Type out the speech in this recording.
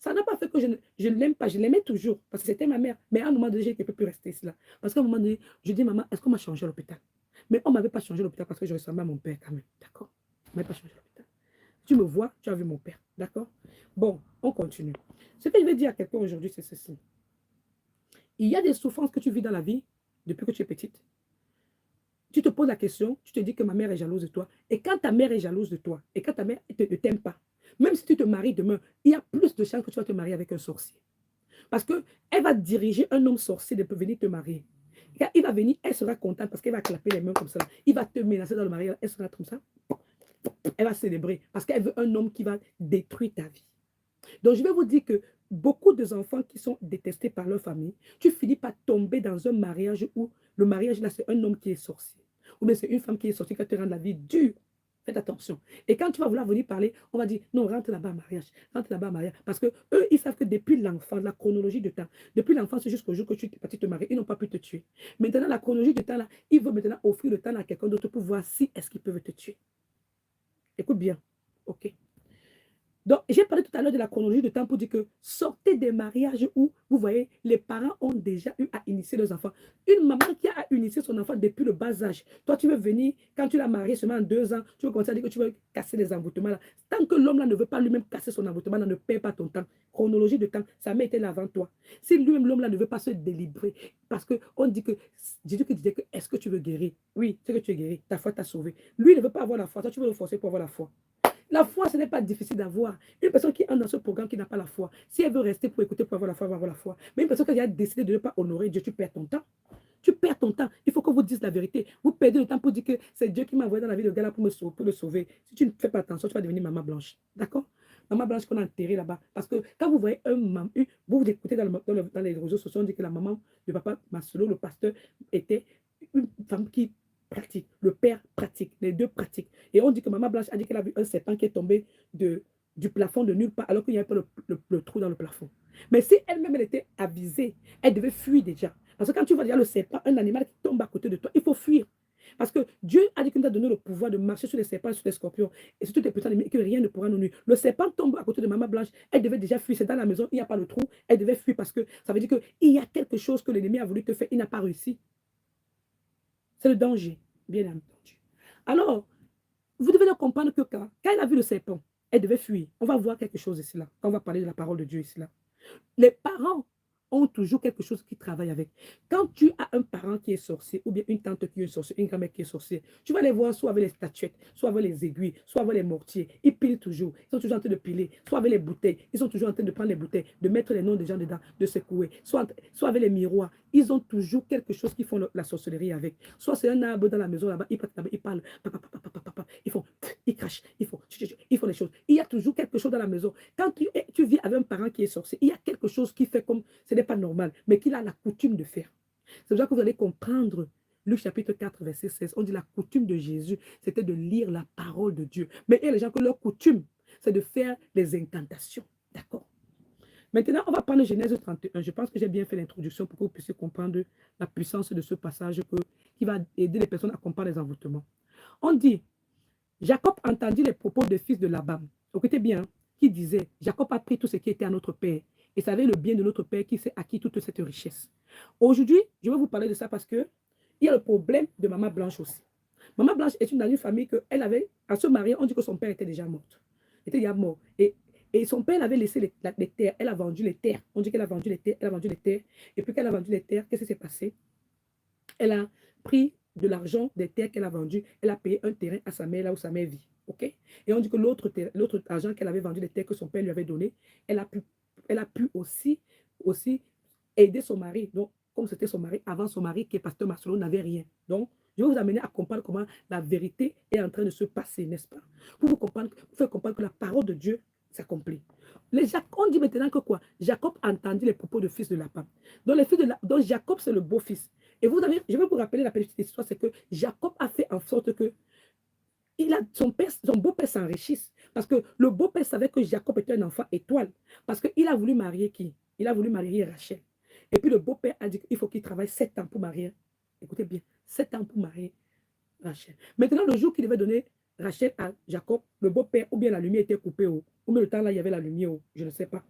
Ça n'a pas fait que je ne l'aime pas, je l'aimais toujours, parce que c'était ma mère. Mais à un moment donné, je ne peux plus rester ici là. Parce qu'à un moment donné, je dis, maman, est-ce qu'on m'a changé à l'hôpital? Mais on ne m'avait pas changé à l'hôpital parce que je ressemblais à mon père quand même. D'accord? On ne m'avait pas changé à l'hôpital. Tu me vois, tu as vu mon père. D'accord? Bon, on continue. Ce que je vais dire à quelqu'un aujourd'hui, c'est ceci. Il y a des souffrances que tu vis dans la vie depuis que tu es petite. Tu te poses la question, tu te dis que ma mère est jalouse de toi. Et quand ta mère est jalouse de toi, et quand ta mère ne t'aime pas, même si tu te maries demain, il y a plus de chances que tu vas te marier avec un sorcier. Parce qu'elle va diriger un homme sorcier de venir te marier. Quand il va venir, elle sera contente parce qu'elle va clapper les mains comme ça. Il va te menacer dans le mariage, elle sera comme ça. Elle va célébrer parce qu'elle veut un homme qui va détruire ta vie. Donc, je vais vous dire que beaucoup d'enfants qui sont détestés par leur famille, tu finis par tomber dans un mariage où le mariage, là, c'est un homme qui est sorcier. Ou bien c'est une femme qui est sorcière qui te rend la vie dure. Faites attention. Et quand tu vas vouloir venir parler, on va dire, non, rentre là-bas en mariage. Rentre là-bas en mariage. Parce que eux, ils savent que depuis l'enfant, la chronologie de temps, depuis l'enfance jusqu'au jour que tu es parti te marier, ils n'ont pas pu te tuer. Maintenant, la chronologie de temps, là, ils veulent maintenant offrir le temps à quelqu'un d'autre pour voir si est-ce qu'ils peuvent te tuer. Écoute bien. OK. Donc, j'ai parlé tout à l'heure de la chronologie de temps pour dire que sortez des mariages où, vous voyez, les parents ont déjà eu à initier leurs enfants. Une maman qui a initié son enfant depuis le bas âge, toi, tu veux venir, quand tu l'as marié seulement en 2 ans, tu veux commencer à dire que tu veux casser les envoûtements. Là. Tant que l'homme là ne veut pas lui-même casser son envoûtement, là, ne perds pas ton temps. Chronologie de temps, sa mère était là avant toi. Si lui-même, l'homme là, ne veut pas se délivrer, parce qu'on dit que, Jésus qui disait que, est-ce que tu veux guérir? Oui, c'est que tu es guéri, ta foi t'a sauvé. Lui, il ne veut pas avoir la foi, toi, tu veux le forcer pour avoir la foi. La foi, ce n'est pas difficile d'avoir. Une personne qui est dans ce programme qui n'a pas la foi, si elle veut rester pour écouter, pour avoir la foi, elle va avoir la foi. Mais une personne qui a décidé de ne pas honorer Dieu, tu perds ton temps. Tu perds ton temps. Il faut que vous disiez la vérité. Vous perdez le temps pour dire que c'est Dieu qui m'a envoyé dans la vie de gars là pour le sauver. Si tu ne fais pas attention, tu vas devenir maman blanche. D'accord? Maman blanche qu'on a enterrée là-bas. Parce que quand vous voyez vous écoutez dans les réseaux sociaux, on dit que la maman de papa Masolo, le pasteur, était une femme qui pratique. Le père pratique. Les deux pratiquent. Et on dit que maman blanche a dit qu'elle a vu un serpent qui est tombé du plafond de nulle part alors qu'il n'y avait pas le trou dans le plafond. Mais si elle-même elle était avisée, elle devait fuir déjà. Parce que quand tu vois déjà le serpent, un animal qui tombe à côté de toi, il faut fuir. Parce que Dieu a dit qu'il nous a donné le pouvoir de marcher sur les serpents, sur les scorpions et sur toutes les petits animaux et que rien ne pourra nous nuire. Le serpent tombe à côté de maman blanche, elle devait déjà fuir. C'est dans la maison, il n'y a pas le trou, elle devait fuir parce que ça veut dire qu'il y a quelque chose que l'ennemi a voulu te faire, il n'a pas réussi. C'est le danger, bien entendu. Alors, vous devez comprendre que quand elle a vu le serpent, elle devait fuir. On va voir quelque chose ici, là. Quand on va parler de la parole de Dieu ici, là. Les parents ont toujours quelque chose qui travaille avec. Quand tu as un parent qui est sorcier, ou bien une tante qui est sorcière, une grand-mère qui est sorcière, tu vas les voir soit avec les statuettes, soit avec les aiguilles, soit avec les mortiers. Ils pilent toujours. Ils sont toujours en train de piler. Soit avec les bouteilles. Ils sont toujours en train de prendre les bouteilles, de mettre les noms des gens dedans, de secouer. Soit avec les miroirs. Ils ont toujours quelque chose qui font la sorcellerie avec. Soit c'est un arbre dans la maison là-bas, ils parlent. Ils font, ils crachent, ils font les choses. Il y a toujours quelque chose dans la maison. Quand tu vis avec un parent qui est sorcier, il y a quelque chose qui fait comme ce n'est pas normal, mais qu'il a la coutume de faire. C'est pour ça que vous allez comprendre Luc chapitre 4, verset 16. On dit la coutume de Jésus, c'était de lire la parole de Dieu. Mais il y a les gens que leur coutume, c'est de faire des incantations. D'accord? Maintenant, on va prendre Genèse 31. Je pense que j'ai bien fait l'introduction pour que vous puissiez comprendre la puissance de ce passage qui va aider les personnes à comprendre les envoûtements. On dit, Jacob entendit les propos des fils de Laban. Écoutez bien, qui disait, Jacob a pris tout ce qui était à notre père et savait le bien de notre père qui s'est acquis toute cette richesse. Aujourd'hui, je vais vous parler de ça parce que il y a le problème de Maman Blanche aussi. Maman Blanche est dans une famille qu'elle avait, à se marier, on dit que son père était déjà mort. Il était déjà mort. Et son père avait laissé les terres. Elle a vendu les terres. On dit qu'elle a vendu les terres. Elle a vendu les terres. Et puis qu'elle a vendu les terres, qu'est-ce qui s'est passé? Elle a pris de l'argent des terres qu'elle a vendues. Elle a payé un terrain à sa mère là où sa mère vit. OK? Et on dit que l'autre argent qu'elle avait vendu, des terres que son père lui avait donné, elle a pu aussi aider son mari. Donc, comme c'était son mari, avant son mari, qui est pasteur Marcelo, n'avait rien. Donc, je vais vous amener à comprendre comment la vérité est en train de se passer, n'est-ce pas? Pour vous faire comprendre que la parole de Dieu s'accomplit. On dit maintenant que quoi? Jacob entendit les propos de fils de Laban. Donc Jacob, c'est le beau-fils. Et je vais vous rappeler la petite histoire, c'est que Jacob a fait en sorte que son beau-père s'enrichisse. Parce que le beau-père savait que Jacob était un enfant étoile. Parce qu'il a voulu marier qui? Il a voulu marier Rachel. Et puis le beau-père a dit qu'il faut qu'il travaille 7 ans pour marier. Écoutez bien, 7 ans pour marier Rachel. Maintenant, le jour qu'il devait donner Rachel à Jacob, le beau-père, ou bien la lumière était coupée, ou bien le temps là, il y avait la lumière, je ne sais pas.